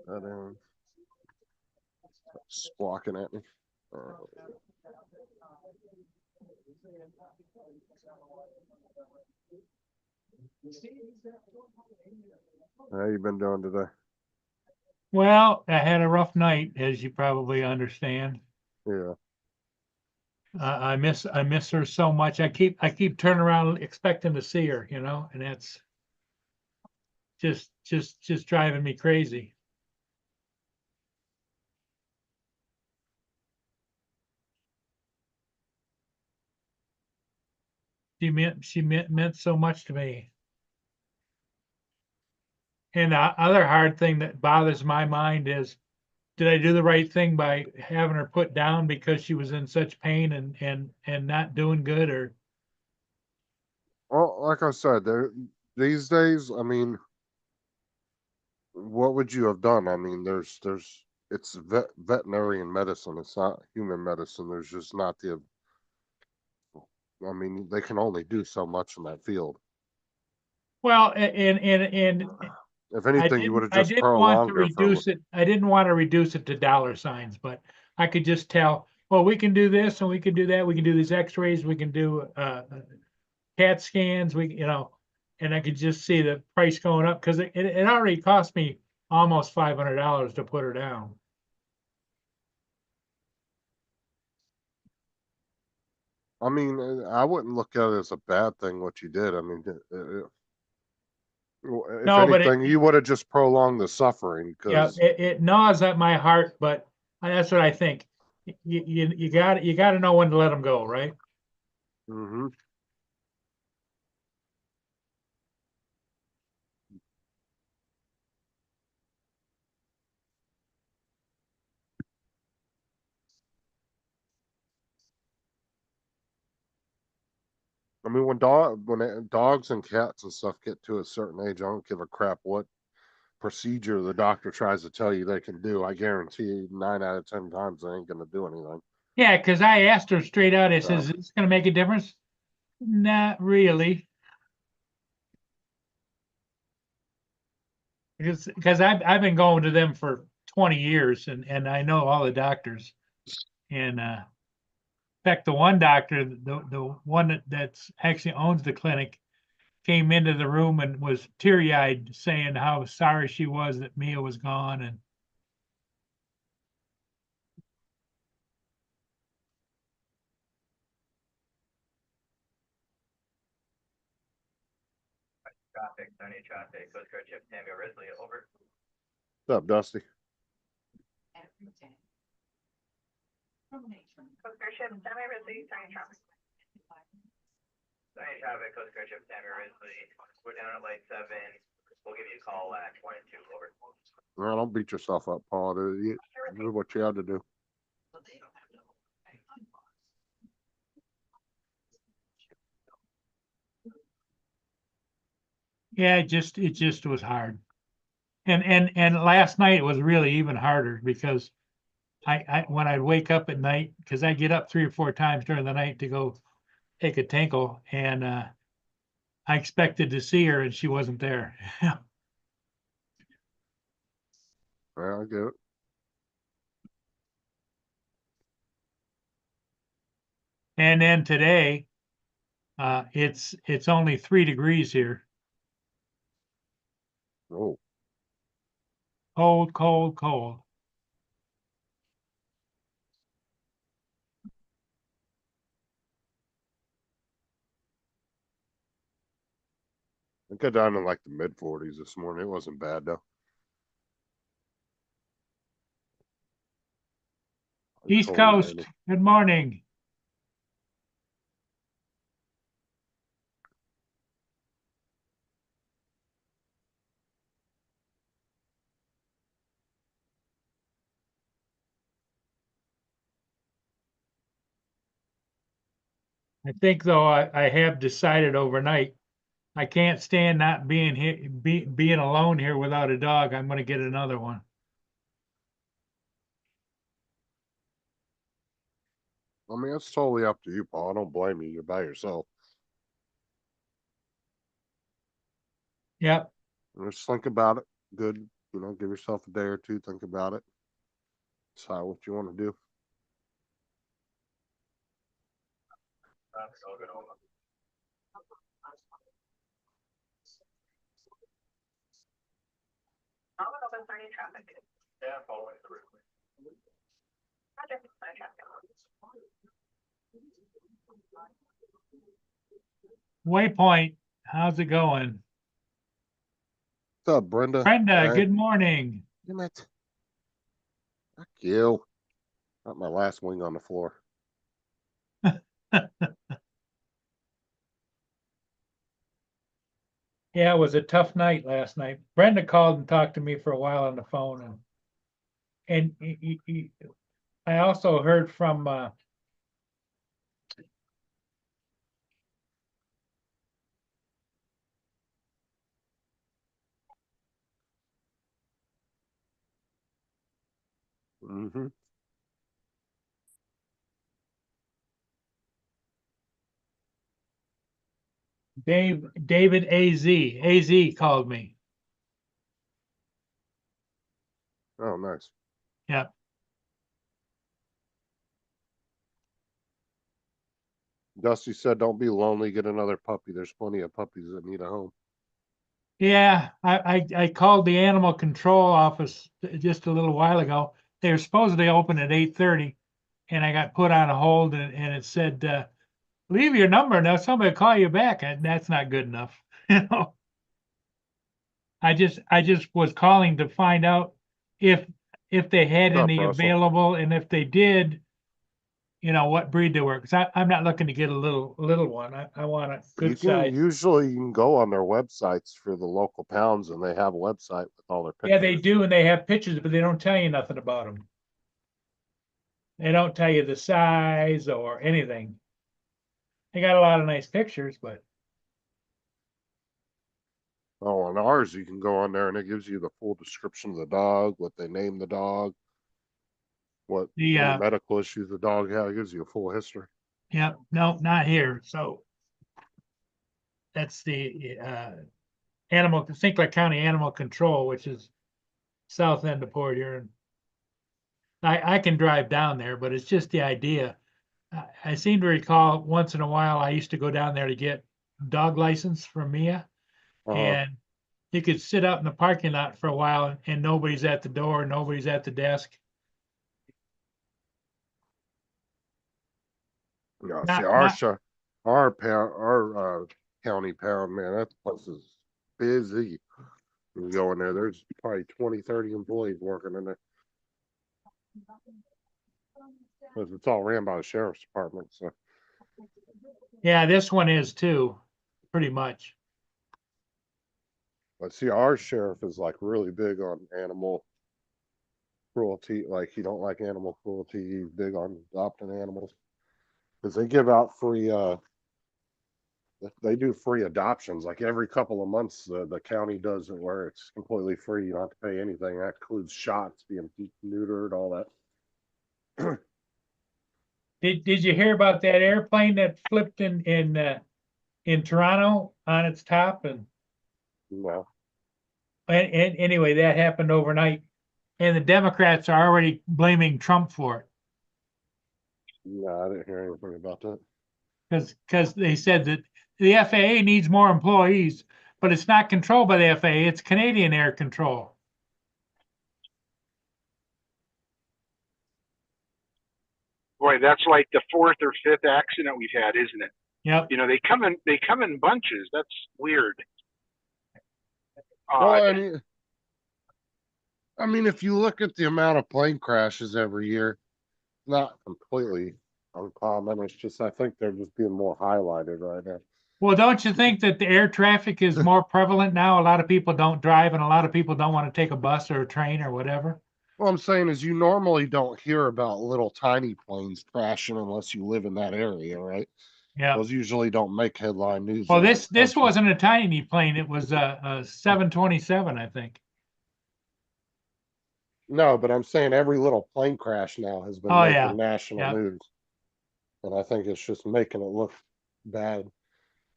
That squawking at me. How you been doing today? Well, I had a rough night, as you probably understand. Yeah. I miss her so much. I keep turning around expecting to see her, and that's just driving me crazy. She meant so much to me. And the other hard thing that bothers my mind is, did I do the right thing by having her put down because she was in such pain and not doing good? Or Well, like I said, these days, I mean, what would you have done? I mean, it's veterinarian medicine. It's not human medicine. There's just not the. I mean, they can only do so much in that field. well, and If I anything, you would didn't have I just didn't want to prolonged her for. reduce it. I didn't want to reduce it to dollar signs, but I could just tell, well, we can do this and we can do that. We can do these x-rays, we can do CAT scans, and I could just see the price going up because it already cost me almost $500 to put her down. I mean, I wouldn't look at it as a bad thing what you did. I mean, if No, but anything, you would have just prolonged the suffering yeah, because. it gnaws at my heart, but that's what I think. You got to know when to let them go, right? Hmm. I mean, when dogs and cats and stuff get to a certain age, I don't give a crap what procedure the doctor tries to tell you they can do. I guarantee you, 9 out of 10 times they ain't gonna do anything. Yeah, because I asked her straight out. I So, says, "Is this going to make a difference?" Not really, because I've been going to them for 20 years and I know all the doctors. And in fact, the one doctor, the one that's actually owns the clinic, came into the room and was teary eyed, saying how sorry she was that Mia was gone. And Traffic, Sunny traffic, Coast Guard Ship Samuel Risley, over. what's up, Dusty? Coast Guard Ship Samuel Risley, Sunny traffic. Sunny traffic, Coast Guard Ship Samuel Risley, we're down at light 7. We'll give you a call at 1 and 2, over. Well, don't beat yourself up, Paul. Do what you have to do. yeah, it just was hard. And last night it was really even harder because I when I'd wake up at night, because I get up 3 or 4 times during the night to go take a tinkle, and I expected to see her and she wasn't there. Well, I get it. And then today, it's only 3 degrees here. Oh, Cold, cold, cold. it got down to like the mid 40s this morning. It wasn't bad though. East Totally random. Coast, good morning. I think though I have decided overnight I can't stand not being here, being alone here without a dog. I'm going to get another one. I mean, it's totally up to you, Paul. I don't blame you. You're by yourself. Yep. Just think about it. Good. Give yourself a day or two. Think about it. Decide what you want to do. I'm gonna open for any traffic. Yeah, following through. Project is my traffic. Waypoint, how's it going? What's up, Brenda? Brenda, Hey, good morning. damn it. Fuck you. Got my last wing on the floor. Yeah, it was a tough night last night. Brenda called and talked to me for a while on the phone, and I also heard from Mm-hmm. David AZ. AZ called me. Oh, nice. Yeah. Dusty said, "Don't be lonely. Get another puppy. There's plenty of puppies that need a home." Yeah, I called the animal control office just a little while ago. They were supposedly open at 8:30, and I got put on a hold, and it said, leave your number, now somebody will call you back. And that's not good enough. I just was calling to find out if they had What's up, any Russell? available, and if they did, what breed they were. Because I'm not looking to get a little one. I want a good size. Usually you can go on their websites for the local pounds, and they have a website with all their pictures. Yeah, they do, and they have pictures, but they don't tell you nothing about them. They don't tell you the size or anything. They got a lot of nice pictures, but Oh, on ours, you can go on there and it gives you the full description of the dog, what they named the dog, what the medical issues the dog had. It gives you a full history. yeah, no, not here. So that's the St. Clair County Animal Control, which is south end of Port Huron. I can drive down there, but it's just the idea. I seem to recall once in a while I used to go down there to get dog license from Mia, and you could sit out in the parking lot for a while and nobody's at the door, nobody's at the desk. Yeah, Not, see, not, our county pound, man, that place is busy. You go in there, there's probably 20, 30 employees working in there. Because it's all ran by the sheriff's department. So, yeah, this one is too, pretty much. but see, our sheriff is like really big on animal cruelty. Like, he don't like animal cruelty. He's big on adopting animals. Because they give out free, they do free adoptions. Like every couple of months, the county does it where it's completely free. You don't have to pay anything. That includes shots, being neutered, all that. Did you hear about that airplane that flipped in Toronto on its top? And Well, anyway, that happened overnight, and the Democrats are already blaming Trump for it. no, I didn't hear anything about that. Because they said that the FAA needs more employees, but it's not controlled by the FAA, it's Canadian Air Control. Boy, that's like the fourth or fifth accident we've had, isn't it? Yep. You know, they come in bunches. That's weird. Well, I mean, if you look at the amount of plane crashes every year, not completely uncommon. It's just I think they're just being more highlighted right now. Well, don't you think that the air traffic is more prevalent now? A lot of people don't drive, and a lot of people don't want to take a bus or a train or whatever. What I'm saying is you normally don't hear about little tiny planes crashing unless you live in that area, right? Yeah. Those usually don't make headline news. Well, this wasn't a tiny plane. It was a 727, I think. No, but I'm saying every little plane crash now has been making national news. And I think it's just making it look bad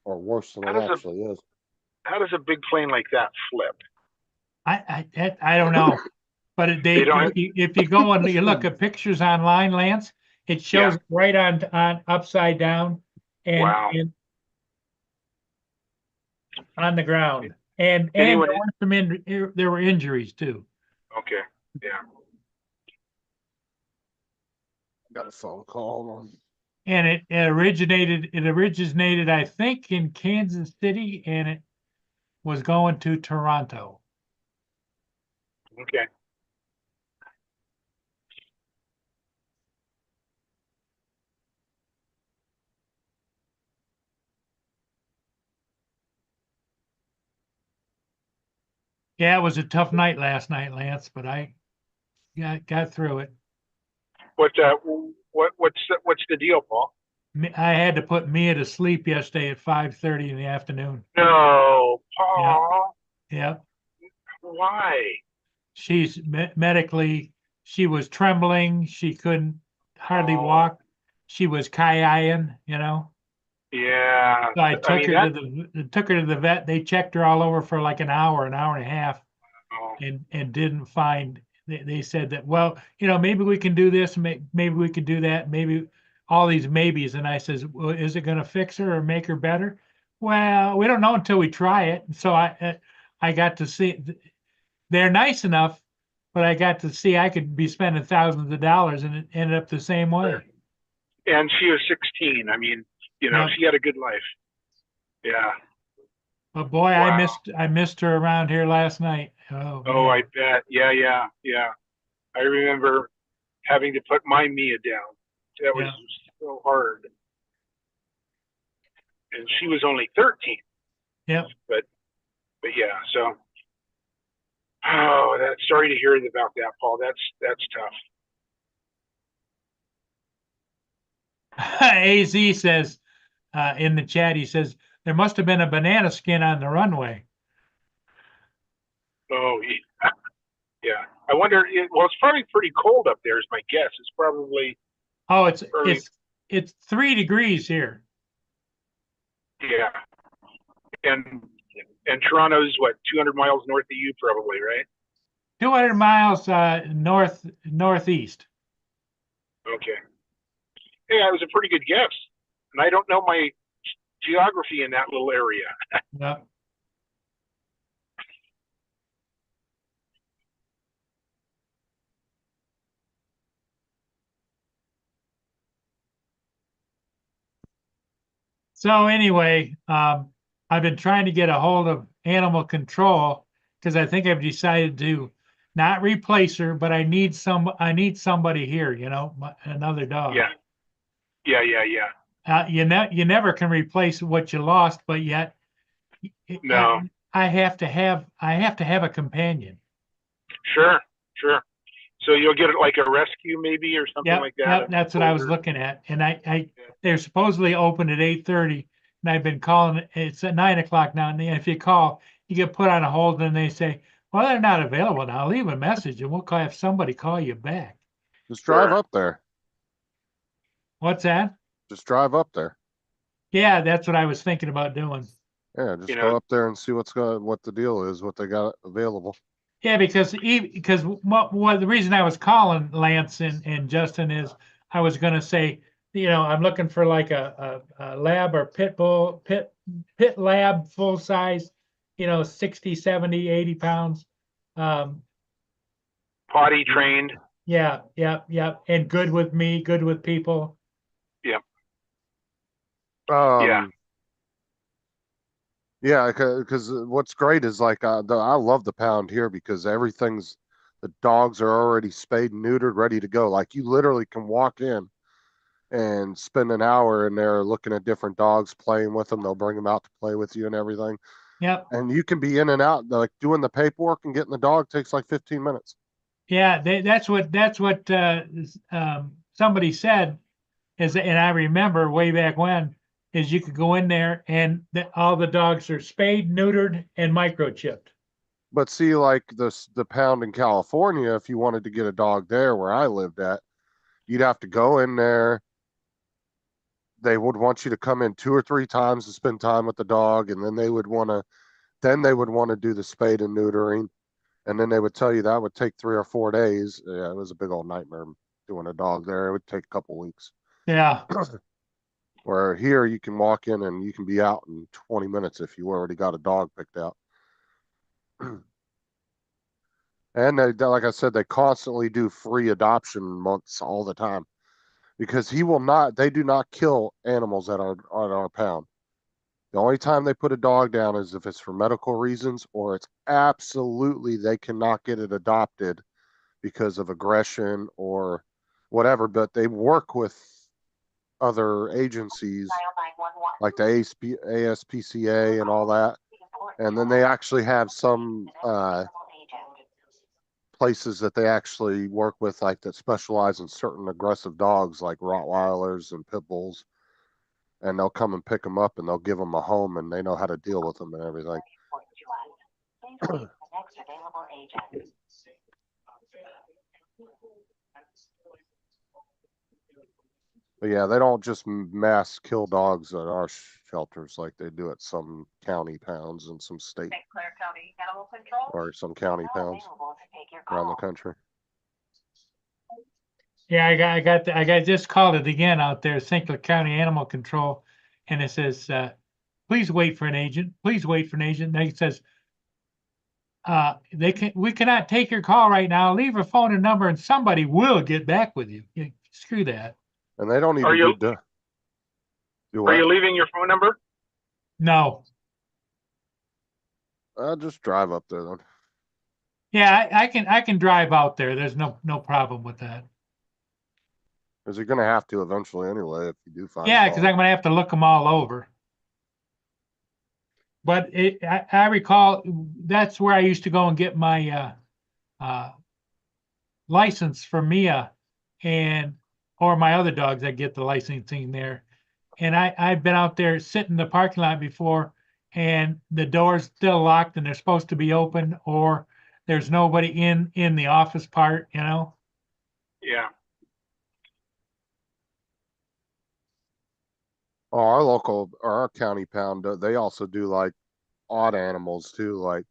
or worse than How it does a- actually is. How does a big plane like that flip? I don't know, but They don't- if you go and you look at pictures online, Lance, it shows right on upside down Wow. and on the ground. And Anyone- there were there were injuries too. Okay, yeah. Got a phone call on. And it originated, I think, in Kansas City, and it was going to Toronto. Okay. Yeah, it was a tough night last night, Lance, but I got through it. What's the deal, Paul? I had to put Mia to sleep yesterday at 5:30 in the afternoon. No, Paul. Yep. Why? She's medically, she was trembling. She couldn't hardly Oh. walk. She was ki-ing, you know. Yeah. So I took mean, her to the vet. They checked her all over for like an hour and a half, Oh, and didn't find. They said that, well, you know, maybe we can do this, maybe we could do that, maybe all these maybes. And I says, well, is it going to fix her or make her better? Well, we don't know until we try it. And so I got to see. They're nice enough, but I got to see I could be spending thousands of dollars, and it ended up the same way. Sure. And she was 16. I mean, you know, Yep. she had a good life. Yeah. But boy, Wow. I missed her around here last night. Oh, Oh, man. I bet. Yeah. I remember having to put my Mia down. That was so hard. And she was only 13. Yep. But yeah, so. Oh, that's sorry to hear about that, Paul. That's tough. AZ says in the chat, he says there must have been a banana skin on the runway. Oh, yeah. Yeah. I wonder. Well, it's probably pretty cold up there. Is my guess. It's probably. Oh, it's Early. it's 3 degrees here. Yeah. And Toronto's what, 200 miles north of you, probably, right? 200 miles northeast. Okay. Yeah, it was a pretty good guess. And I don't know my geography in that little area. Yep. So anyway, I've been trying to get a hold of animal control because I think I've decided to not replace her, but I need somebody here, you know, another dog. Yeah. You never can replace what you lost, but yet No. I have to have a companion. Sure. So you'll get it like a rescue maybe or something like that. Yep, that's what I was looking at. And they're supposedly open at 8:30, and I've been calling. It's at 9 o'clock now. And if you call, you get put on a hold, and they say, "Well, they're not available now. Leave a message, and we'll have somebody call you back." Just drive Sure. up there. What's that? Just drive up there. Yeah, that's what I was thinking about doing. Yeah, just You go know- up there and see what the deal is, what they got available. Yeah, because what the reason I was calling Lance and Justin is I was going to say, you know, I'm looking for like a lab or pit lab full size, you know, 60, 70, 80 pounds. Potty trained. Yeah. And good with me, good with people. Yeah. Yeah, because what's great is like I love the pound here because the dogs are already spayed and neutered, ready to go. Like you literally can walk in and spend an hour in there looking at different dogs, playing with them. They'll bring them out to play with you and everything. Yep. And you can be in and out, like doing the paperwork and getting the dog takes like 15 minutes. Yeah, that's what somebody said and I remember way back when is you could go in there and all the dogs are spayed, neutered, and microchipped. But see, like the pound in California, if you wanted to get a dog there where I lived at, you'd have to go in there, they would want you to come in 2 or 3 times to spend time with the dog, and then they would want to do the spade and neutering, and then they would tell you that would take 3 or 4 days. Yeah, it was a big old nightmare doing a dog there. It would take a couple weeks. Yeah. Where here you can walk in and you can be out in 20 minutes if you already got a dog picked out. And like I said, they constantly do free adoption months all the time because they do not kill animals at our pound. The only time they put a dog down is if it's for medical reasons or it's absolutely they cannot get it adopted because of aggression or whatever. But they work with other agencies like the ASPCA and all that. And then they actually have some places that they actually work with, like that specialize in certain aggressive dogs like Rottweilers and Pit Bulls. And they'll come and pick them up and they'll give them a home and they know how to deal with them and everything. But yeah, they don't just mass kill dogs at our shelters like they do at some county pounds and some state St. Clair County Animal Control. or some county pounds around the country. Yeah, I just called it again out there, St. Clair County Animal Control, and it says, please wait for an agent. Please wait for an agent. And it says, we cannot take your call right now. Leave a phone and number, and somebody will get back with you. Screw that. And they don't even Are you leaving your phone number? No. I'll just drive up there then. Yeah, I can drive out there. There's no problem with that. Because you're gonna have to eventually anyway if you do find. Yeah, because I'm gonna have to look them all over. But I recall that's where I used to go and get my license for Mia or my other dogs. I get the licensing there, and I've been out there sitting in the parking lot before, and the door's still locked and they're supposed to be open, or there's nobody in the office part, Yeah. Oh, our county pound, they also do like odd animals too. Like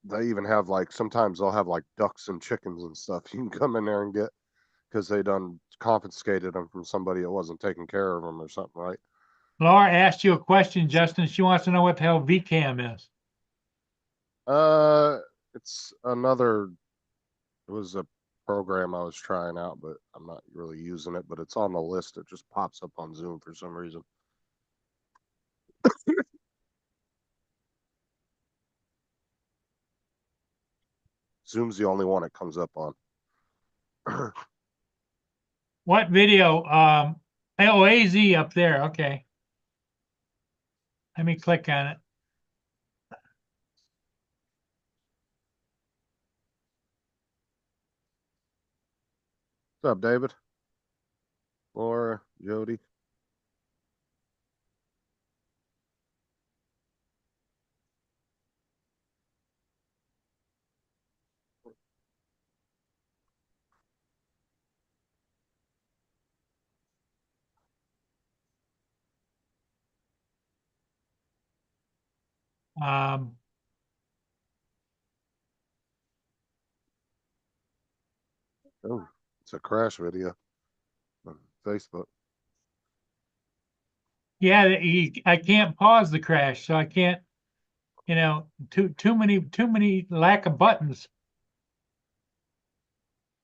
they even have like, sometimes they'll have like ducks and chickens and stuff you can come in there and get because they done confiscated them from somebody that wasn't taking care of them or something, right? Laura asked you a question, Justin. She wants to know what the hell VCAM is. It was a program I was trying out, but I'm not really using it, but it's on the list. It just pops up on Zoom for some reason. Zoom's the only one it comes up on. What video? AZ up there. Okay. Let me click on it. What's up, David? Laura, Jody. Um, Oh, it's a crash video on Facebook. yeah, I can't pause the crash, so I can't. Too many lack of buttons.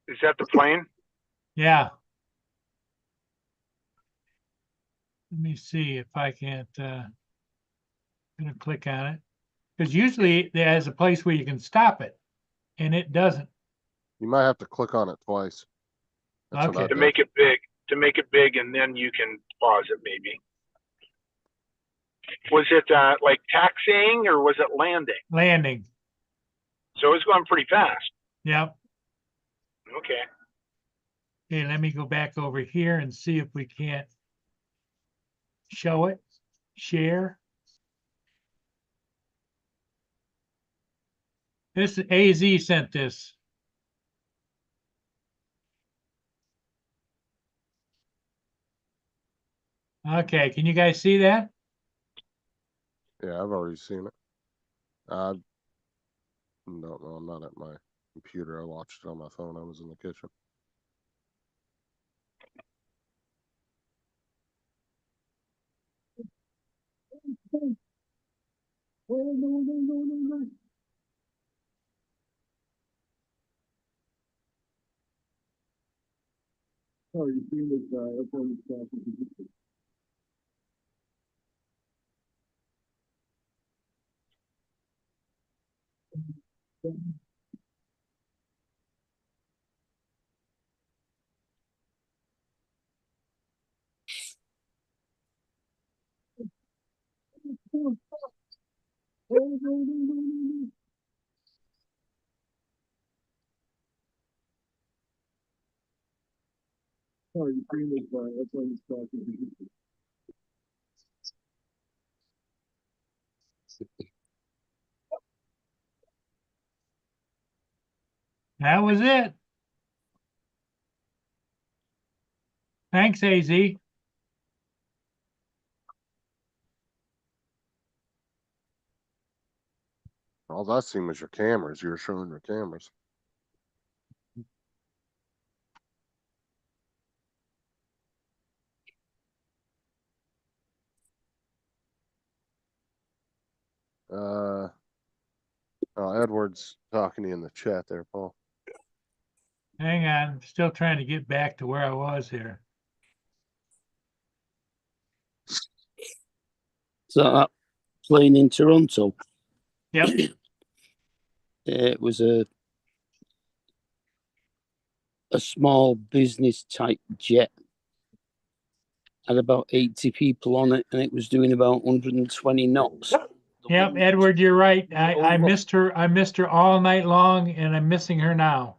Is that the plane? Yeah. Let me see if I can't. I'm gonna click on it because usually there's a place where you can stop it, and it doesn't. You might have to click on it twice. That's what I Okay. To did. make it big, and then you can pause it maybe. Was it like taxiing or was it landing? Landing. So it's going pretty fast. Yep. Okay. Okay, let me go back over here and see if we can't show it. Share. This AZ sent this. Okay, can you guys see that? Yeah, I've already seen it. I don't know. I'm not at my computer. I watched it on my phone. I was in the kitchen. That was it. Thanks, AZ. All I seen was your cameras. You were showing your cameras. Oh, Edward's talking to you in the chat there, Paul. Hang on, still trying to get back to where I was here. So that plane in Toronto, Yep. it was a small business type jet. Had about 80 people on it, and it was doing about 120 knots. Yep, Edward, you're right. I missed her. I missed her all night long, and I'm missing her now.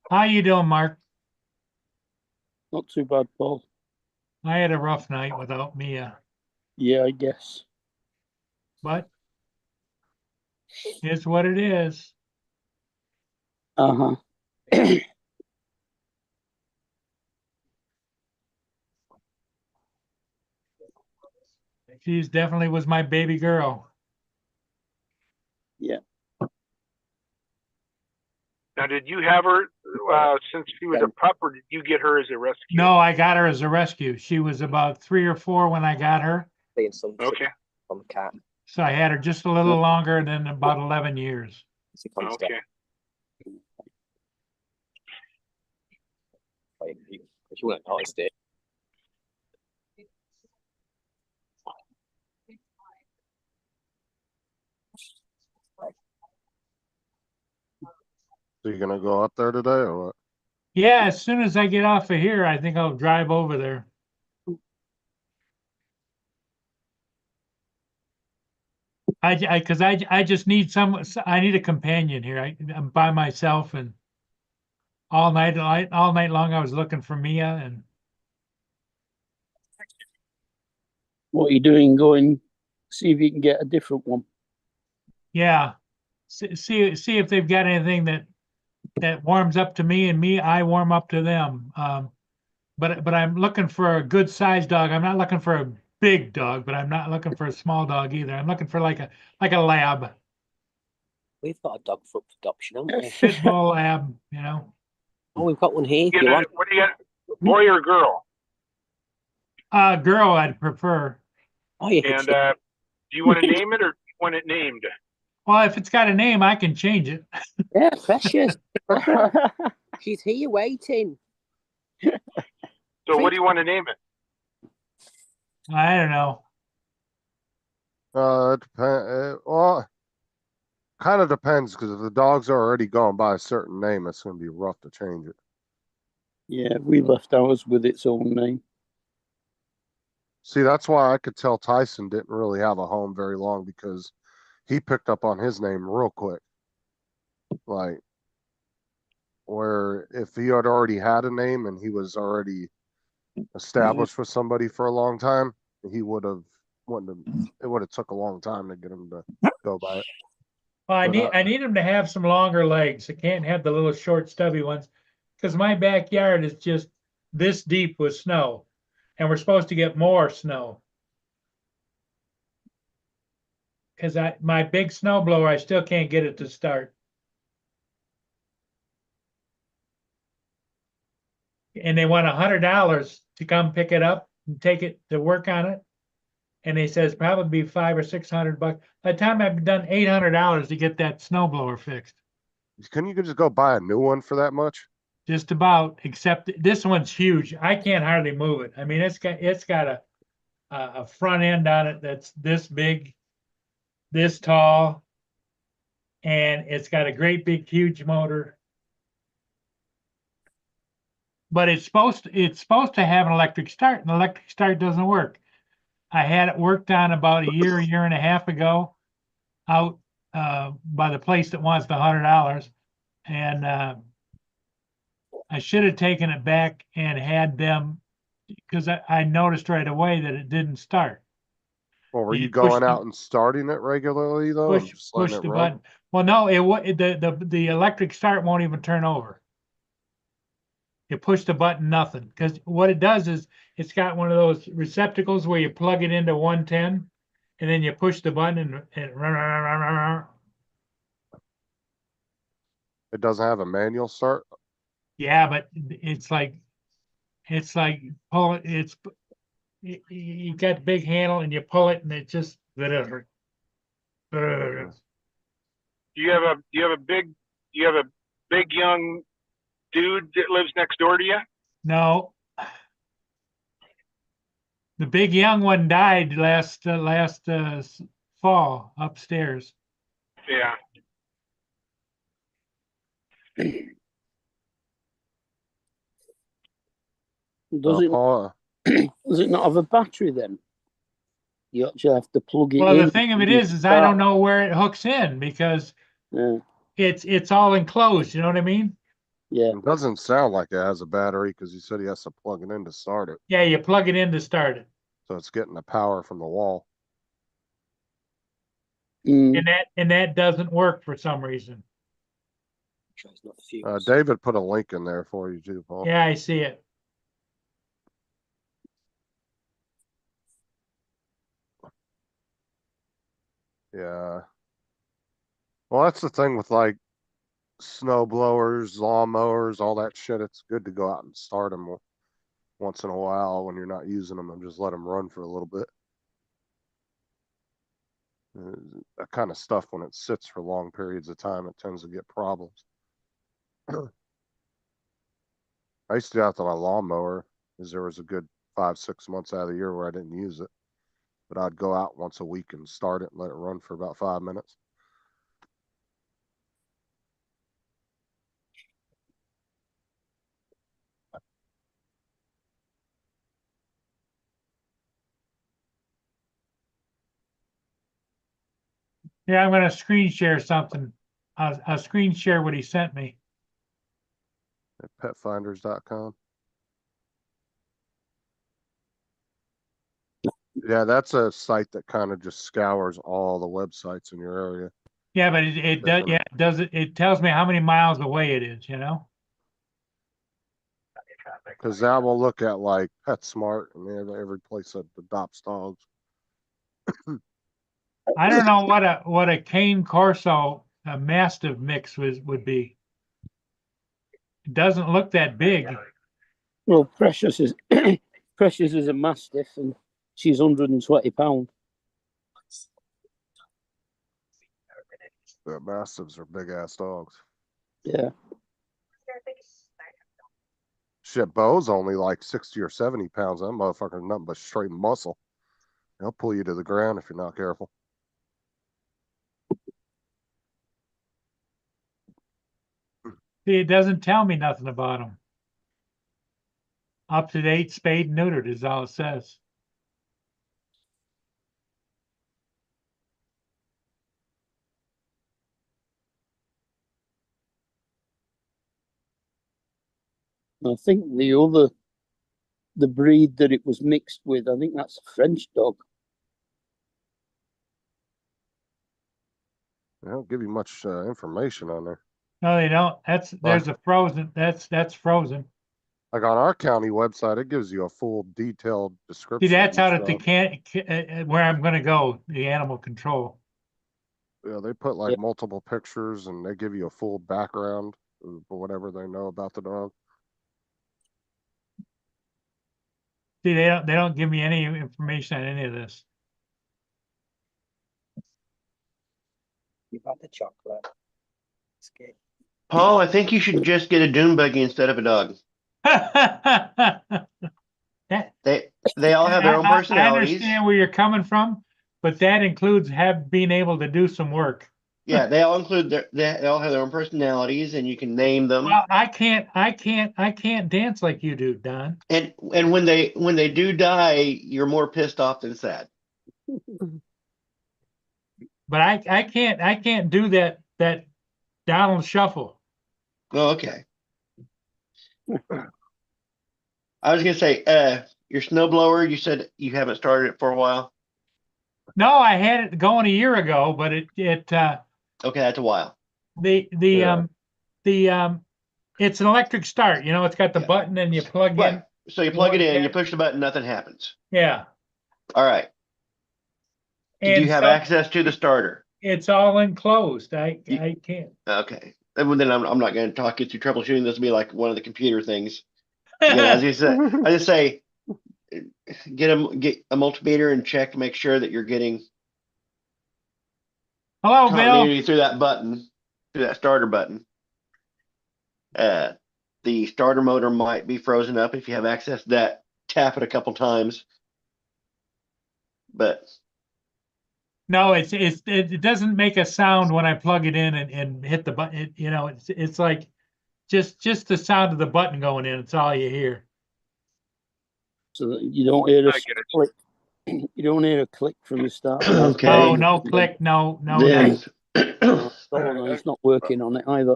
How you doing, Mark? Not too bad, Paul. I had a rough night without Mia, Yeah, I guess. but it's what it is. Uh-huh. She's definitely was my baby girl. Yeah. Now, did you have her since she was a pup, or did you get her as a rescue? No, I got her as a rescue. She was about 3 or 4 when I got her. Okay. On the cat. So I had her just a little longer than about 11 years. Okay. If you want to notice it. So you gonna go up there today or what? Yeah, as soon as I get off of here, I think I'll drive over there. I just need I need a companion here. I'm by myself, and all night long I was looking for Mia, and What are you doing? Going see if you can get a different one. yeah, see if they've got anything that warms up to me, and I warm up to them. But I'm looking for a good sized dog. I'm not looking for a big dog, but I'm not looking for a small dog either. I'm looking for like a lab, We've got a dog for adoption, haven't we? pit bull lab, you know. Oh, we've got one here. If you want. What do you got? Boy or girl? Girl, I'd prefer. Oh, yeah. And do you want to name it, or do you want it named? Well, if it's got a name, I can change it. Yeah, precious. She's here waiting. So what do you want to name it? I don't know. It depends. Well, kind of depends because if the dog's are already gone by a certain name, it's gonna be rough to change it. Yeah, we left ours with its own name. See, that's why I could tell Tyson didn't really have a home very long because he picked up on his name real quick. Like, where if he had already had a name and he was already established with somebody for a long time, he wouldn't have, it would have took a long time to get him to go by it. Well, I But, need them to have some longer legs. I can't have the little short stubby ones. Because my backyard is just this deep with snow. And we're supposed to get more snow. Because my big snow blower, I still can't get it to start. And they want $100 to come pick it up and take it to work on it. And they says probably be $500 or $600. By the time I've done $800 to get that snow blower fixed. couldn't you just go buy a new one for that much? Just about, except this one's huge. I can't hardly move it. I mean, it's got a front end on it that's this big, this tall, and it's got a great big huge motor. But it's supposed to have an electric start, and the electric start doesn't work. I had it worked on about a year and a half ago, out by the place that wants the $100, and I should have taken it back and had them, because I noticed right away that it didn't start. Well, were You you push going the- out and starting it regularly though? and just Push letting the it run? button. Well, no, the electric start won't even turn over. You push the button, nothing. Because what it does is it's got one of those receptacles where you plug it into 110, and then you push the button and It doesn't have a manual start? yeah, but it's like pull it. You got the big handle and you pull it and it just. Do you have a big young dude that lives next door to you? No. The big young one died last fall upstairs. Yeah. Does it Paul, does it not have a battery then? You actually have to plug it Well, in. the thing of it is I don't know where it hooks in because Yeah, it's all enclosed. You know what I mean? yeah. it doesn't sound like it has a battery because he said he has to plug it in to start it. Yeah, you plug it in to start it, So it's getting the power from the wall. Mm. and that doesn't work for some reason. Sure it's not fused. David put a link in there for you too, Paul. Yeah, I see it. Yeah. Well, that's the thing with like snow blowers, lawn mowers, all that shit. It's good to go out and start them once in a while when you're not using them and just let them run for a little bit. That kind of stuff, when it sits for long periods of time, it tends to get problems. I used to do that to my lawnmower, because there was a good 5-6 months out of the year where I didn't use it. But I'd go out once a week and start it and let it run for about 5 minutes. Yeah, I'm gonna screen share something. I'll screen share what he sent me. At petfinders.com. Yeah, that's a site that kind of just scours all the websites in your area. Yeah, but it does. Yeah, it does it. It tells me how many miles away it is. You know. Because that will look at like PetSmart and every place that adopts dogs. I don't know what a Cane Corso a Mastiff mix would be. It doesn't look that big. Well, Precious is Precious is a Mastiff, and she's £120. The Mastiffs are big ass dogs. Yeah. Shit, Bo's only like 60 or 70 pounds. That motherfucker nothing but straight muscle. He'll pull you to the ground if you're not careful. See, it doesn't tell me nothing about them. Up to date, spayed, neutered is all it says. I think the breed that it was mixed with, I think that's a French dog. They don't give you much information on there. No, they don't. There's a frozen, that's frozen. Like on our county website, it gives you a full detailed description. See, that's of out each at the dog. where I'm gonna go, the animal control. Yeah, they put like Yep. multiple pictures and they give you a full background for whatever they know about the dog. See, they don't give me any information on any of this. You've had the chocolate. It's good. Paul, I think you should just get a dune buggy instead of a dog. They all have their own I personalities. understand where you're coming from, but that includes being able to do some work. Yeah, they all have their own personalities, and you can name them. Well, I can't dance like you do, Don. And when they do die, you're more pissed off than sad. But I can't do that Donald Shuffle. Oh, okay. I was gonna say, your snowblower, you said you haven't started it for a while. No, I had it going a year ago, but Okay, that's a while. Yeah. it's an electric start. You know, it's got the Yeah. button and you plug Right. in. So you plug it in, Yeah. you push the button, nothing happens. Yeah. All right. Did And you have so access to the starter? it's all enclosed. I You- can't. Okay. Then I'm not going to talk you through troubleshooting. This will be like one of the computer things. Again, as you said, I just say, get a multimeter and check, make sure that you're getting Hello, Bill. continuity through that button, through that starter button. The starter motor might be frozen up. If you have access to that, tap it a couple times. But No, it doesn't make a sound when I plug it in and hit the button. You know, it's like just the sound of the button going in. It's all you hear. So that you don't hear a I get it. click. You don't hear a click from the start. Okay. Oh, no click. No. then, No, it's not working on it either.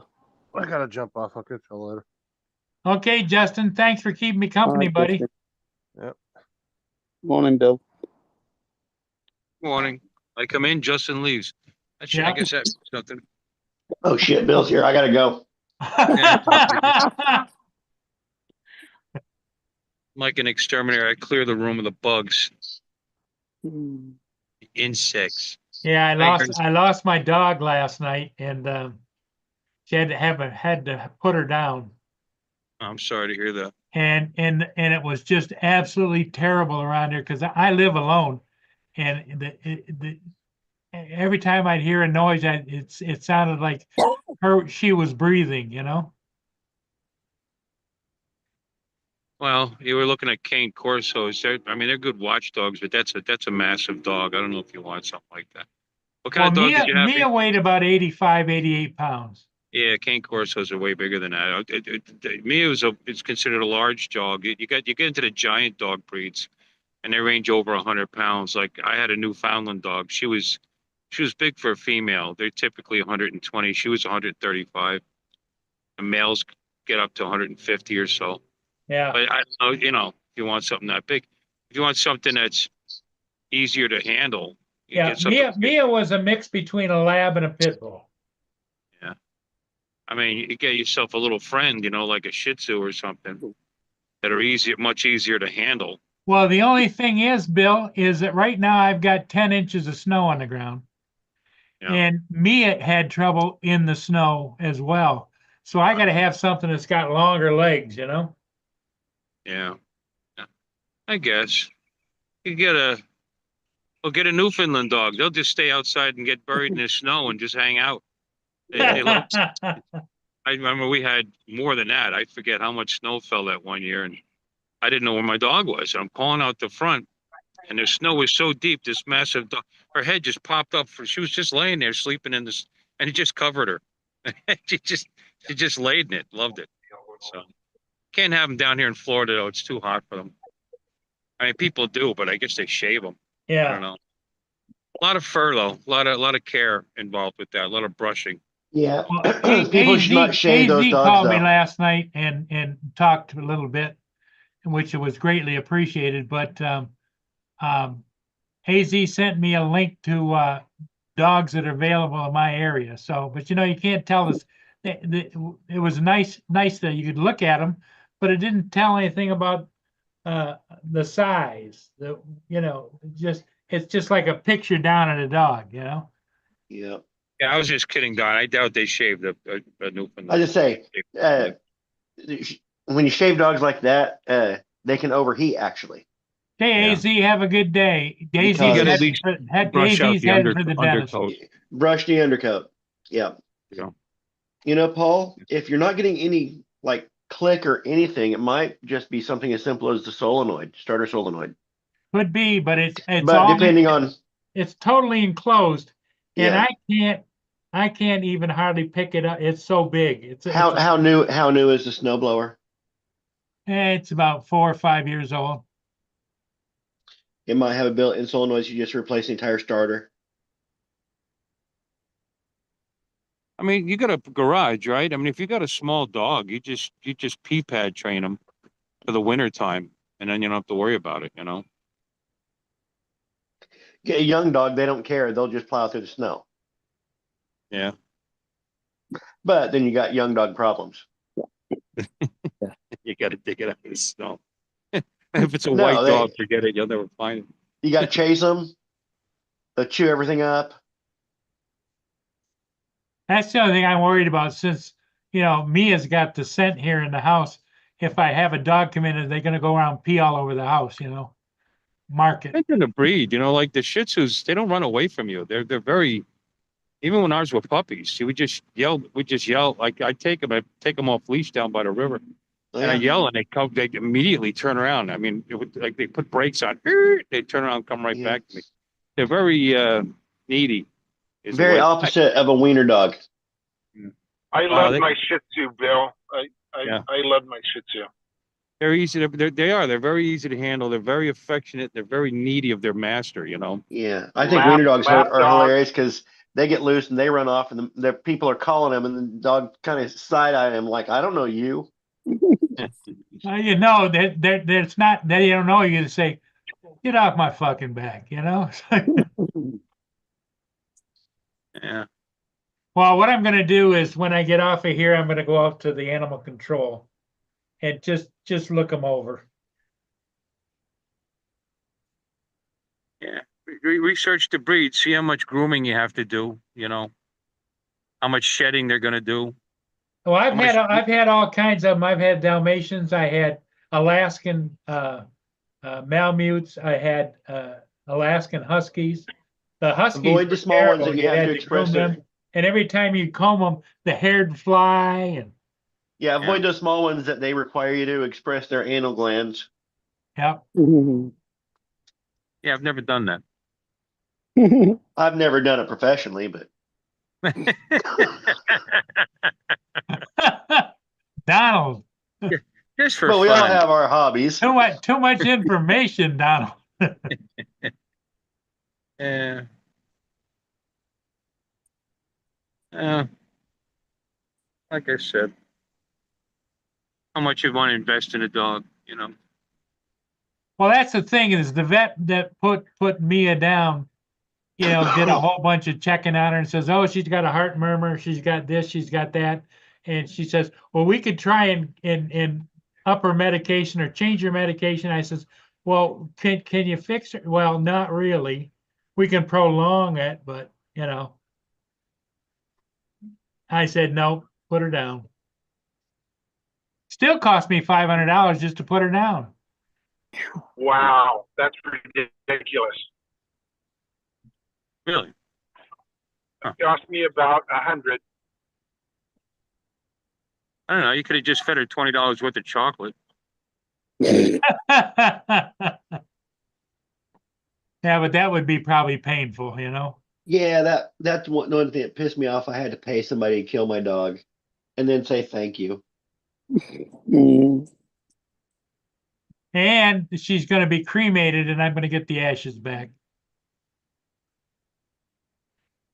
I gotta jump off. I'll catch you later. Okay, Justin. Thanks for keeping me company, Alright, buddy. Justin. Yep. Morning, Bill. Morning. I come in, Justin leaves. I Yeah. guess that's nothing. oh shit, Bill's here. I gotta go. Like an exterminator, I clear the room of the bugs, Hmm. insects. Yeah, Thanks. I lost my dog last night, and she had to put her down, I'm sorry to hear that. and it was just absolutely terrible around here because I live alone, and every time I'd hear a noise, it sounded like she was breathing, you know. Well, you were looking at Cane Corsos. I mean, they're good watchdogs, but that's a massive dog. I don't know if you want something like that. What kind Well, of dog did you have? Mia weighed about 85, 88 pounds. Yeah, Cane Corsos are way bigger than that. Mia it's considered a large dog. You get into the giant dog breeds, and they range over 100 pounds. Like I had a Newfoundland dog. She was big for a female. They're typically 120. She was 135. The males get up to 150 or so. Yeah. But I don't know, you know, if you want something that big, if you want something that's easier to handle, you Yeah, get something. Mia was a mix between a lab and a pit bull. I mean, you get yourself a little friend, you know, like a Shih Tzu or something that are much easier to handle. Well, the only thing is, Bill, is that right now I've got 10 inches of snow on the ground. Yeah. And Mia had trouble in the snow as well. So I got to have something that's got longer legs, you know? Yeah. I guess you get a Newfoundland dog. They'll just stay outside and get buried in the snow and just hang out. They love I remember we had more than that. I forget how much snow fell that one year, and I didn't know where my dog was. And I'm calling out the front, and the snow was so deep. This massive dog, her head just popped up. She was just laying there sleeping in this, and it just covered her. she just laid in it. Loved it. So can't have them down here in Florida though. It's too hot for them. I mean, people do, but I guess they shave them. I don't Yeah. know. A lot of fur though. A lot of care involved with that. A lot of brushing. Yeah. Well, People should not shave those AZ dogs called me though. last night and talked a little bit, which was greatly appreciated. But AZ sent me a link to dogs that are available in my area. So, but you know, you can't tell this. It was nice that you could look at them, but it didn't tell anything about the size. It's just like a picture down at a dog. You know. Yeah. Yeah, I was just kidding, Don. I doubt they shaved a Newfoundland. I just say, when you shave dogs like that, they can overheat actually. KAZ, have a good day. Because- Daisy's You gotta at least brush out Daisy's the headed for the dentist. undercoat. Brush the undercoat. Yeah. Yeah. You know, Paul, if you're not getting any like click or anything, it might just be something as simple as the solenoid, starter solenoid. Could be, but it's But all depending on, it's totally enclosed, and yeah, I can't even hardly pick it up. It's so big. how new is the snowblower? It's about 4 or 5 years old. It might have a built-in solenoid. You just replace the entire starter. I mean, you got a garage, right? I mean, if you got a small dog, you just pee pad train them for the winter time, and then you don't have to worry about it, you know? Get a young dog, they don't care. They'll just plow through the snow. Yeah. But then you got young dog problems. You got to dig it out of the snow. If it's a No, white they- dog, forget it. You'll never find it. You got to chase them. They'll chew everything up. That's the only thing I'm worried about, since Mia's got the scent here in the house. If I have a dog come in, are they going to go around and pee all over the house? Mark it. Depends on the breed, like the Shih Tzus, they don't run away from you. They're very. Even when ours were puppies, we just yell. Like I take them off leash down by the river, and I yell, and they immediately turn around. I mean, like they put brakes on, they turn around, and come right back to me. They're very needy. is the Very way- opposite of a wiener dog. I love they- my Shih Tzu, Bill. I love my Shih Tzu. They're easy. They're very easy to handle. They're very affectionate. They're very needy of their master. Yeah, I think Lap- wiener dogs lap are dog. hilarious because they get loose and they run off, and the people are calling them, and the dog kind of side eye them like, "I don't know you." It's not that you don't know. You just say, "Get off my fucking back," Yeah. Well, what I'm going to do is when I get off of here, I'm going to go out to the animal control and just look them over. Yeah. Research the breed. See how much grooming you have to do. How much shedding they're going to do. Well, I've How much- had all kinds of them. I've had Dalmatians. I had Alaskan Malamutes. I had Alaskan Huskies. The Huskies Avoid the were small ones terrible. that you have had to express groom their. them, and every time you comb them, the hair'd fly. And Yeah, avoid those small ones that they require you to express their anal glands. yep. Yeah, I've never done that. I've never done it professionally, but Donald, Just for we all fun. have our hobbies. too much information, Donald. Yeah. Like I said, how much you want to invest in a dog, Well, that's the thing, is the vet that put Mia down, did a whole bunch of checking on her and says, "Oh, she's got a heart murmur. She's got this. She's got that." And she says, "Well, we could try and up her medication or change her medication." I says, "Well, can you fix her?" "Well, not really. We can prolong it, but I said, "No, put her down." Still cost me $500 just to put her down. Wow, that's ridiculous. Really? It cost me about 100. I don't know. You could have just fed her $20 worth of chocolate. Yeah, but that would be probably painful, Yeah, that's one thing that pissed me off. I had to pay somebody to kill my dog, and then say thank you. And she's going to be cremated, and I'm going to get the ashes back.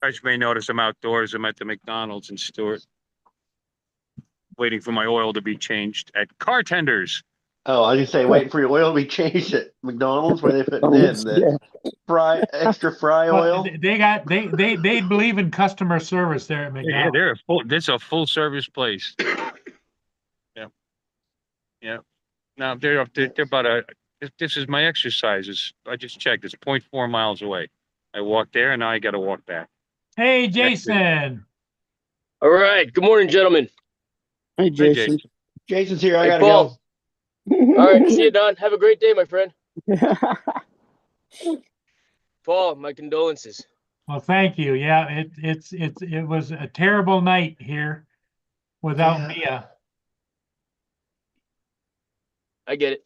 As you may notice, I'm outdoors. I'm at the McDonald's in Stewart, waiting for my oil to be changed at Car Tenders. Oh, I was gonna say, waiting for your oil to be changed at McDonald's where they fit in the extra fry Well, oil. they believe in customer service there at Yeah, McDonald's. they're a full. This is a full service place. Yeah, yeah. Now they're about a. This is my exercises. I just checked. It's 0.4 miles away. I walked there, and now I got to walk back. Hey, Jason. All right. Good morning, gentlemen. Hey, Jason. Jason's here. I Hey, gotta Paul. go. All right. See you, Don. Have a great day, my friend. Paul, my condolences. Well, thank you. Yeah, it was a terrible night here without Yeah. Mia. I get it.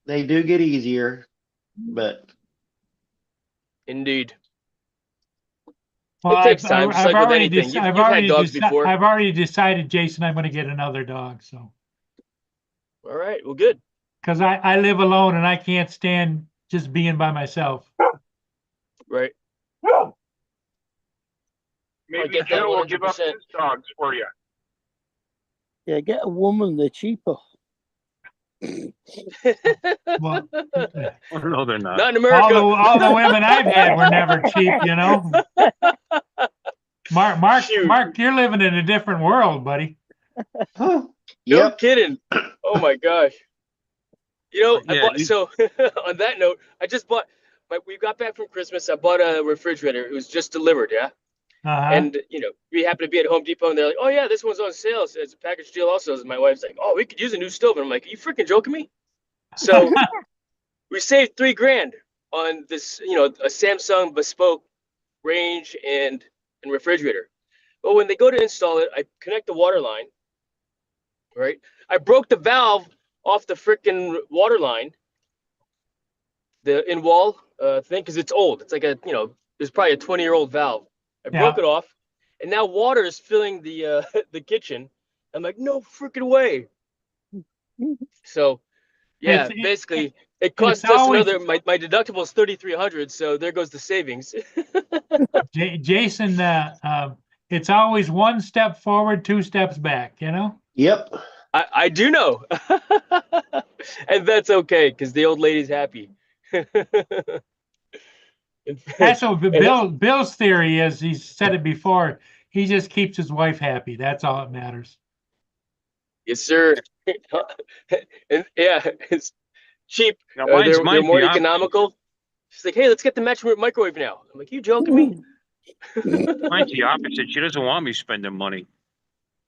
They do get easier, but Indeed. Well, It takes time, just like with anything. You've had dogs before. I've already decided, Jason, I'm going to get another dog. So, All right. Well, good. because I live alone and I can't stand just being by myself. Right. Maybe get that Joe will give up 100%. his dogs for you. Yeah, get a woman, they're cheaper. Well, Oh, no, they're not. Not in America. all the women I've had were never cheap, you know. Mark, you're living in a different world, buddy. No yep. kidding. Oh my gosh. You know, I Yeah, bought, so on that note, I just bought. We got back from Christmas. I bought a refrigerator. It was just delivered. Yeah. Uh-huh. And you know, we happened to be at Home Depot, and they're like, "Oh yeah, this one's on sale. It's a package deal." Also, and my wife's like, "Oh, we could use a new stove." And I'm like, "Are you freaking joking me?" So we saved $3,000 on this, you know, a Samsung bespoke range and refrigerator. But when they go to install it, I connect the water line. Right, I broke the valve off the freaking water line, the in wall thing, because it's old. It's like a, you know, there's probably a 20-year-old valve. I broke it off, and now water is filling the the kitchen. I'm like, no freaking way. So, yeah, basically, it cost us another. My deductible is $3,300, so there goes the savings. Jason, it's always one step forward, two steps back. You know. Yep. I do know, and that's okay because the old lady's happy. That's what Bill's theory is. He's said it before. He just keeps his wife happy. That's all that matters. Yes, sir. And yeah, it's cheap. Now, They're more economical. She's like, "Hey, let's get the microwave now." I'm like, "You joking me?" Mine's the opposite. She doesn't want me spending money.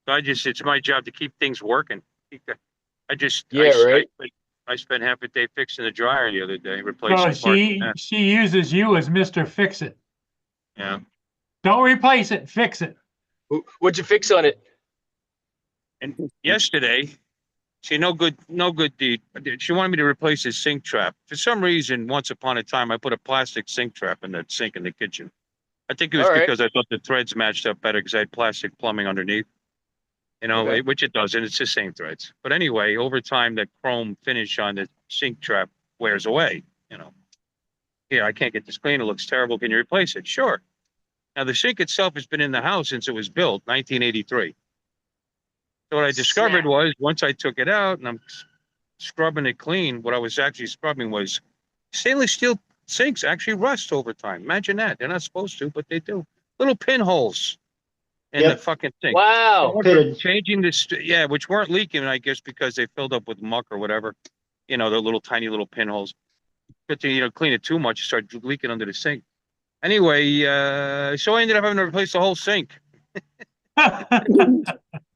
So it's my job to keep things working. I spent half a day fixing the dryer the other day, replacing parts. She uses you as Mr. Fix It. Yeah. Don't replace it, fix it. What'd you fix on it? And yesterday, no good deed. She wanted me to replace the sink trap. For some reason, once upon a time, I put a plastic sink trap in the sink in the kitchen. I think it was because I thought the threads matched up better because I had plastic plumbing underneath. You know, which it doesn't. It's the same threads. But anyway, over time, the chrome finish on the sink trap wears away. You know, here, I can't get this clean. It looks terrible. Can you replace it? Sure. Now, the sink itself has been in the house since it was built, 1983. So what I discovered was once I took it out and I'm scrubbing it clean, what I was actually scrubbing was stainless steel sinks actually rust over time. Imagine that. They're not supposed to, but they do. Little pinholes in the fucking sink. Wow. Changing this, which weren't leaking, I guess, because they filled up with muck or whatever. You know, the little tiny little pinholes. But to, clean it too much, it started leaking under the sink. Anyway, so I ended up having to replace the whole sink.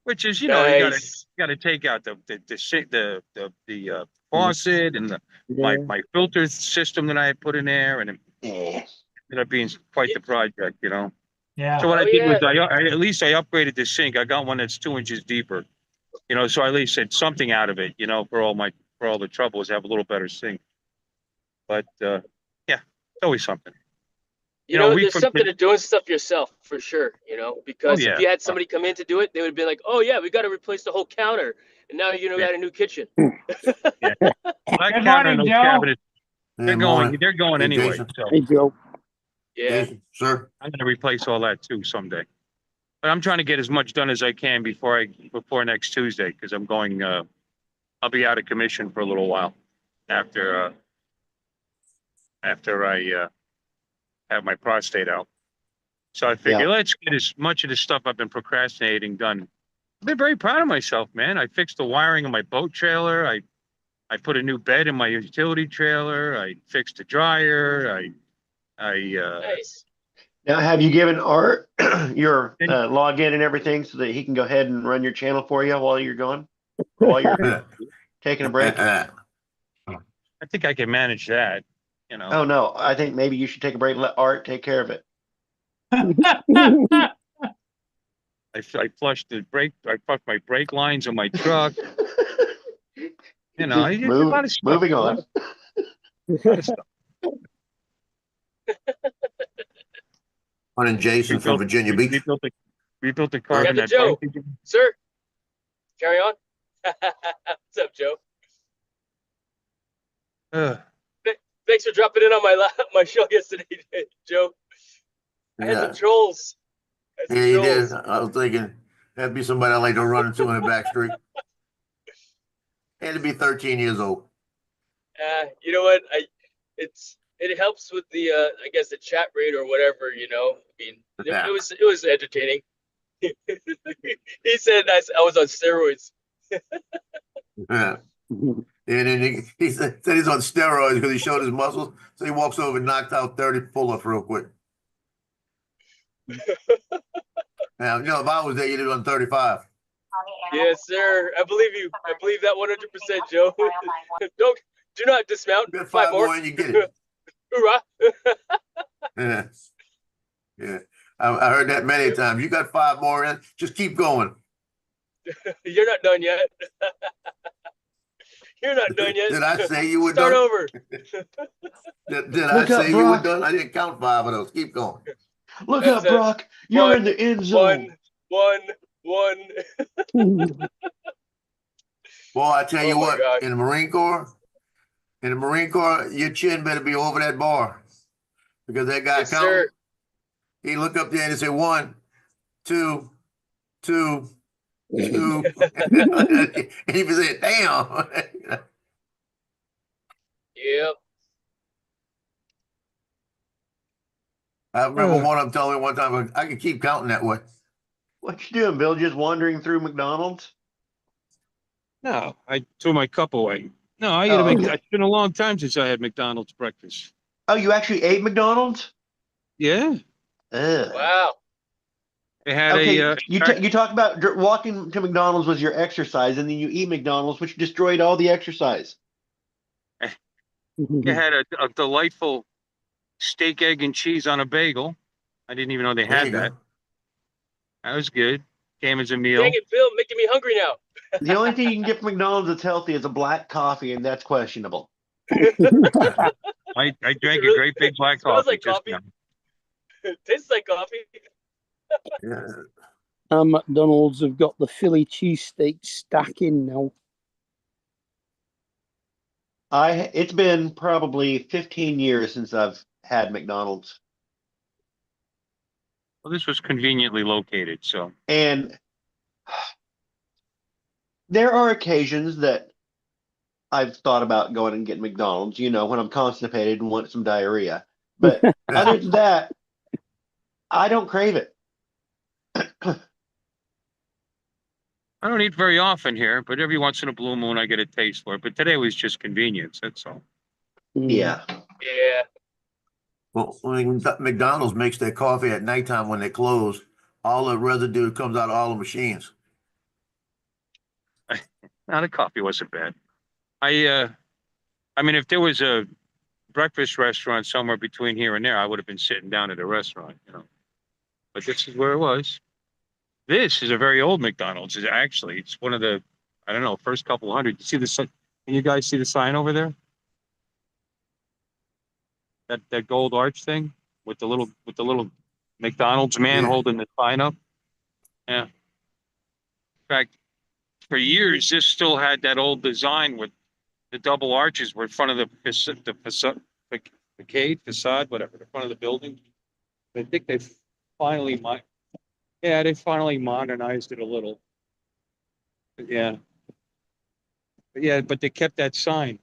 Which is, nice. you gotta take out the faucet and my filter system that I had put in there, and it ended up being quite the project, Yeah. So what I did was at least I upgraded the sink. I got one that's 2 inches deeper, so I at least had something out of it, for all the troubles, have a little better sink. But it's always something. There's something to doing stuff yourself for sure, because if you had somebody come in to do it, they would be like, "Oh yeah, we got to replace the whole counter," and now got a new kitchen. That counter and those cabinets, they're going anyway. Jason. So. Hey, Joe. Yeah, Jason, sir. I'm going to replace all that too someday. But I'm trying to get as much done as I can before next Tuesday, because I'm going I'll be out of commission for a little while after I have my prostate out. So I figured, Yeah. let's get as much of the stuff I've been procrastinating done. I've been very proud of myself, man. I fixed the wiring of my boat trailer. I put a new bed in my utility trailer. I fixed the dryer. Nice. Now, have you given Art your Then- login and everything so that he can go ahead and run your channel for you while you're gone? Or while you're taking a break? I think I can manage that, you know. Oh, no. I think maybe you should take a break and let Art take care of it. I flushed my brake lines on my truck. You know, Just I did a lot of stuff. moving on. A lot of stuff. Morning, Jason from Virginia Beach. Rebuilt the car in Captain that Joe, bank. sir. Carry on. What's up, Joe? Thanks for dropping in on my show yesterday, Joe. I had some trolls. Yeah, you did. I was thinking that'd be somebody I like to run into in the back street. Had to be 13 years old. You know what? It helps with the I guess the chat rate or whatever, you know. I mean, it was entertaining. He said I was on steroids. Yeah. And then he said he's on steroids because he showed his muscles. So he walks over and knocked out 30 pull-ups real quick. Now, you know, if I was there, you'd have done 35. Yes, sir. I believe you. I believe that 100%, Joe. Do not dismount. You got 5 more and you get it. Hoorah. Yeah. Yeah. I heard that many times. You got 5 more in, just keep going. You're not done yet. You're not done yet. Did I say you were Start done? over. Did I say you were done? I didn't count 5 of those. Keep going. Look That's up, Brock. You're one, in the end zone. One. Boy, I tell you Oh my what, God. in the Marine Corps, your chin better be over that bar. Because that guy Yes, counting, sir. he look up there and say 1, 2, 2, 2. And he was saying, damn. Yep. I remember one of them telling me one time, I can keep counting that way. What you doing, Bill? Just wandering through McDonald's? No, I threw my cup away. No, Okay. it's been a long time since I had McDonald's breakfast. Oh, you actually ate McDonald's? Yeah. Ugh. Wow. They had Okay, you talk about walking to McDonald's was your exercise, and then you eat McDonald's, which destroyed all the exercise. they had a delightful steak, egg, and cheese on a bagel. I didn't even know they There had you go. that. That was good. Came as a meal. Dang it, Bill, making me hungry now. The only thing you can get from McDonald's that's healthy is a black coffee, and that's questionable. I drank a great big black Smells coffee. like just coffee. now. Tastes like coffee. Yeah. McDonald's have got the Philly cheesesteak stacking now. It's been probably 15 years since I've had McDonald's, Well, this was conveniently located, so and there are occasions that I've thought about going and getting McDonald's, you know, when I'm constipated and want some diarrhea. But other than that, I don't crave it. I don't eat very often here, but every once in a blue moon I get a taste for it. But today was just convenience, that's all. Yeah. Yeah. Well, when McDonald's makes their coffee at nighttime when they close, all the residue comes out of all the machines. Now the coffee wasn't bad. I mean, if there was a breakfast restaurant somewhere between here and there, I would have been sitting down at a restaurant, you know. But this is where it was. This is a very old McDonald's. It's one of the, I don't know, first couple hundred. You see the sign? Can you guys see the sign over there? That gold arch thing with the little McDonald's man Yeah. holding the sign up. Yeah. In fact, for years this still had that old design with the double arches were in front of the facade, whatever, the front of the building. I think they finally modernized it a little. But yeah. Yeah, but they kept that sign.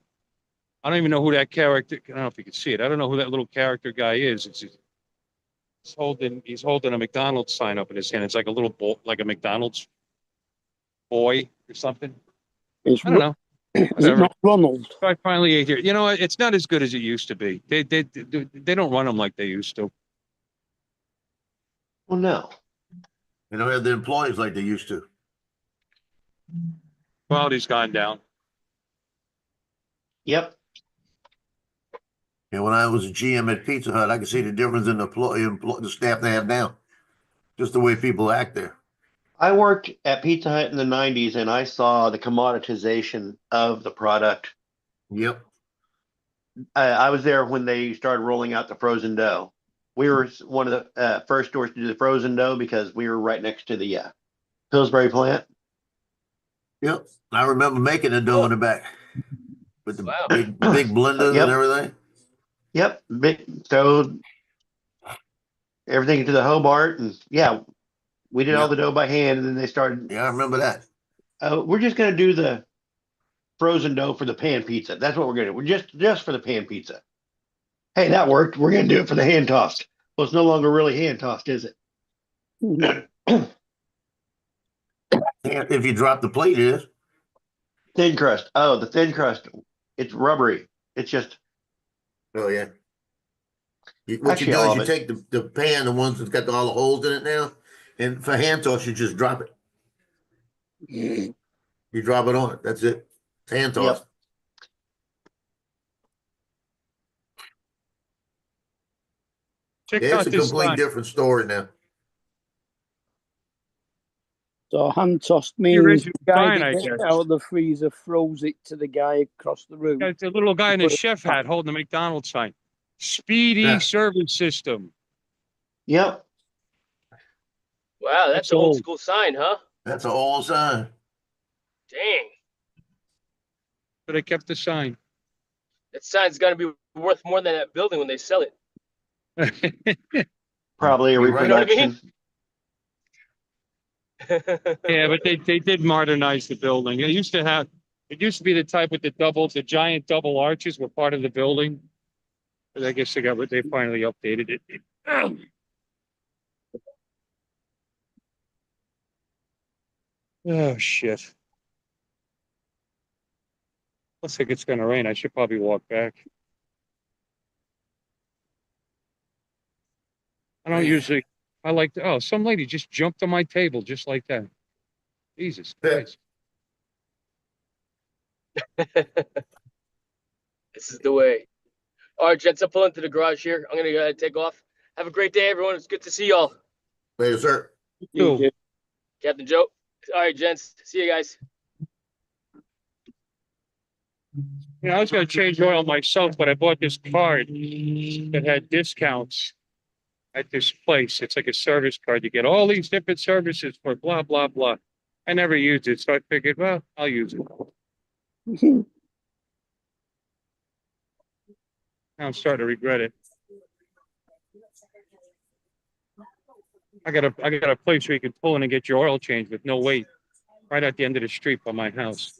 I don't even know who that character, I don't know if you can see it. I don't know who that little character guy is. He's holding a McDonald's sign up in his hand. It's like a little boy, like a McDonald's boy or something. It's, I don't know. is it Whatever. not Ronald? I finally ate here. You know what? It's not as good as it used to be. They don't run them like they used to. Well, no. They don't have the employees like they used to. Quality's gone down. Yep. And when I was a GM at Pizza Hut, I could see the difference in the staff they have now. Just the way people act there. I worked at Pizza Hut in the 90s and I saw the commoditization of the product. Yep. I was there when they started rolling out the frozen dough. We were one of the first stores to do the frozen dough because we were right next to the Pillsbury plant. Yep. I remember making the dough in the back with the Wow. big blenders Yep. and everything. Yep. So everything to the Hobart, and we did all the dough by hand, and then they started. Yeah, I remember that. We're just gonna do the frozen dough for the pan pizza. That's what we're gonna do. We're just for the pan pizza. Hey, that worked. We're gonna do it for the hand tossed. Well, it's no longer really hand tossed, is it? If you drop the plate, it is. Thin crust. Oh, the thin crust. It's rubbery. It's just. Oh yeah. What Actually, you do all is of you it. take the pan, the ones that's got all the holes in it now, and for hand toss, you just drop it. You drop it on it. That's it. It's hand toss. Yep. Check Yeah, out it's a this complete sign. different story now. So hand tossed The means the original guy sign, that I gets guess. it out of the freezer throws it to the guy across the room. Got the little guy in a Put it chef back. hat holding the McDonald's sign. Speedy Yeah. service system. Yep. Wow, that's That's an old old. school sign, huh? That's an old sign. Dang. But they kept the sign. That sign's got to be worth more than that building when they sell it. Probably a You're right. You know what I mean? reproduction. Yeah, but they did modernize the building. It used to be the type with the giant double arches were part of the building. But I guess they finally updated it. Oh shit. Looks like it's gonna rain. I should probably walk back. I don't usually some lady just jumped on my table just like that. Jesus Christ. This is the way. All right, gents, I'm pulling to the garage here. I'm gonna go ahead and take off. Have a great day, everyone. It's good to see y'all. Later, sir. You do. Captain Joe. All right, gents. See you guys. You know, I was gonna change oil myself, but I bought this card that had discounts at this place. It's like a service card. You get all these different services for blah, blah, blah. I never used it, so I figured, well, I'll use it. Now I'm starting to regret it. I got a place where you can pull in and get your oil changed with no wait, right at the end of the street by my house.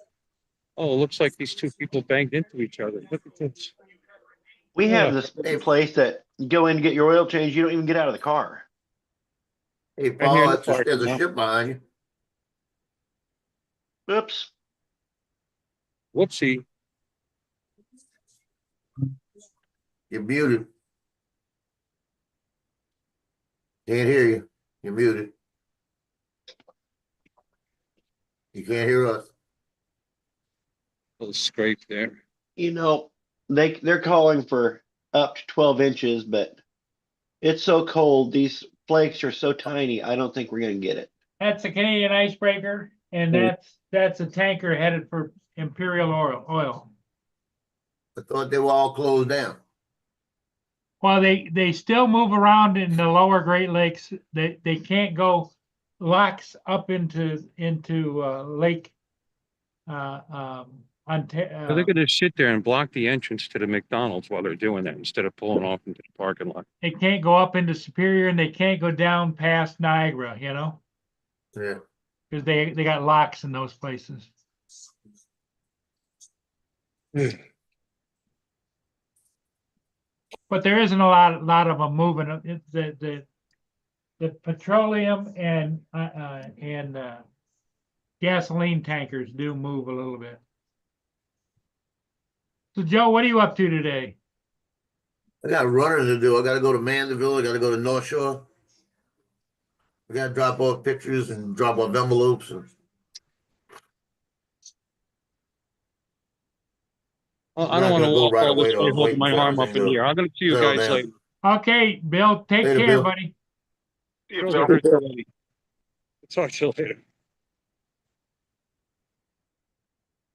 Oh, it looks like these two people banged into each other. Look at this. We have Yeah. this place that you go in to get your oil change. You don't even get out of the car. Hey, here Paul, in the there's parking a lot. ship behind you. Oops. Whoopsie. You're muted. Can't hear you. You're muted. You can't hear us. Little scrape there. You know, they're calling for up to 12 inches, but it's so cold. These flakes are so tiny. I don't think we're going to get it. That's a Canadian icebreaker, and that's a tanker headed for Imperial oil. I thought they were all closed down. Well, they still move around in the lower Great Lakes. They can't go locks up into Lake They're going to sit there and block the entrance to the McDonald's while they're doing that instead of pulling off into the parking lot. They can't go up into Superior, and they can't go down past Niagara, Yeah. because they got locks in those places. But there isn't a lot of them moving. The petroleum and gasoline tankers do move a little bit. So Joe, what are you up to today? I got running to do. I got to go to Mandeville. I got to go to North Shore. I got to drop off pictures and drop off envelopes. And I don't want to gonna go walk right all away, this though. way I'm holding waiting my for arm up everything in to the air. I'm going to see you settle guys down. later. Okay, Bill, take Later, care, Bill. buddy. Yeah, Girls Bill. are hurt already. Talk to you later.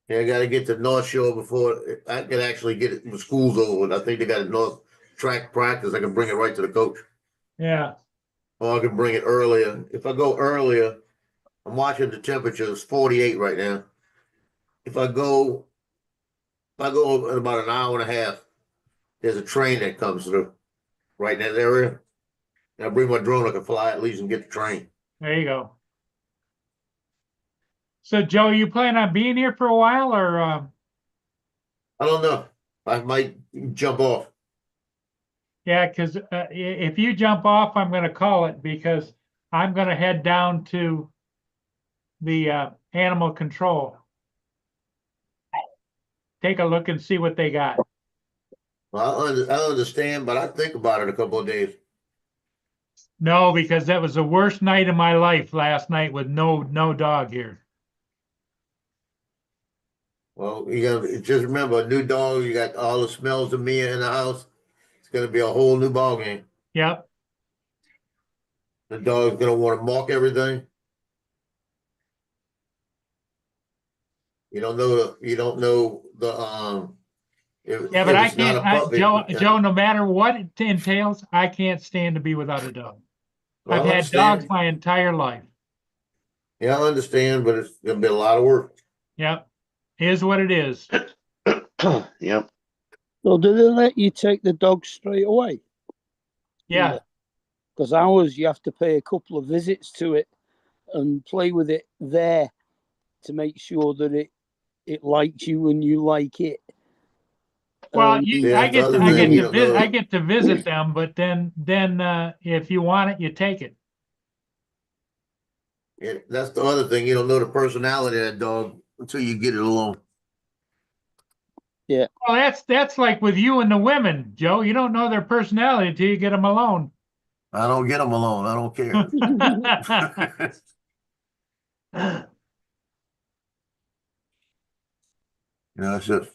Yeah, I got to get to North Shore before I can actually get it. The school's over. I think they got a North track practice. I can bring it right to the coach, Yeah. or I can bring it earlier. If I go earlier, I'm watching the temperature. It's 48 right now. If I go in about an hour and a half, there's a train that comes through right in that area. And I bring my drone. I can fly at least and get the train. There you go. So Joe, you plan on being here for a while or I don't know. I might jump off. yeah, because if you jump off, I'm going to call it because I'm going to head down to the animal control. Take a look and see what they got. Well, I understand, but I think about it a couple of days. No, because that was the worst night of my life last night with no dog here. Well, you got to just remember a new dog. You got all the smells of Mia in the house. It's going to be a whole new ball game. Yep. The dog's going to want to mark everything. You don't know the Yeah, but if I it's not can't, a puppy, Joe, no matter what it entails, I can't stand to be without a dog. Well, I've I had understand. dogs my entire life. Yeah, I understand, but it's going to be a lot of work. Yep. Is what it is. Yep. So do they let you take the dog straight away? Yeah. Because ours, you have to pay a couple of visits to it and play with it there to make sure that it likes you and you like it. Well, Yeah, I the other thing, you don't know. I get to visit them, but then if you want it, you take it. Yeah, that's the other thing. You don't know the personality of that dog until you get it alone. Well, that's like with you and the women, Joe. You don't know their personality until you get them alone. I don't get them alone. I don't care. That's it.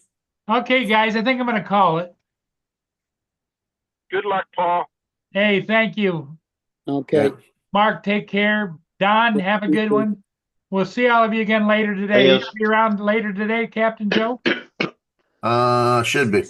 Okay, guys, I think I'm going to call it. Good luck, Paul. Hey, thank you. Okay. Yeah. Mark, take care. Don, have a good one. We'll see all of you again later today. Yes. You'll be around later today, Captain Joe? Should be.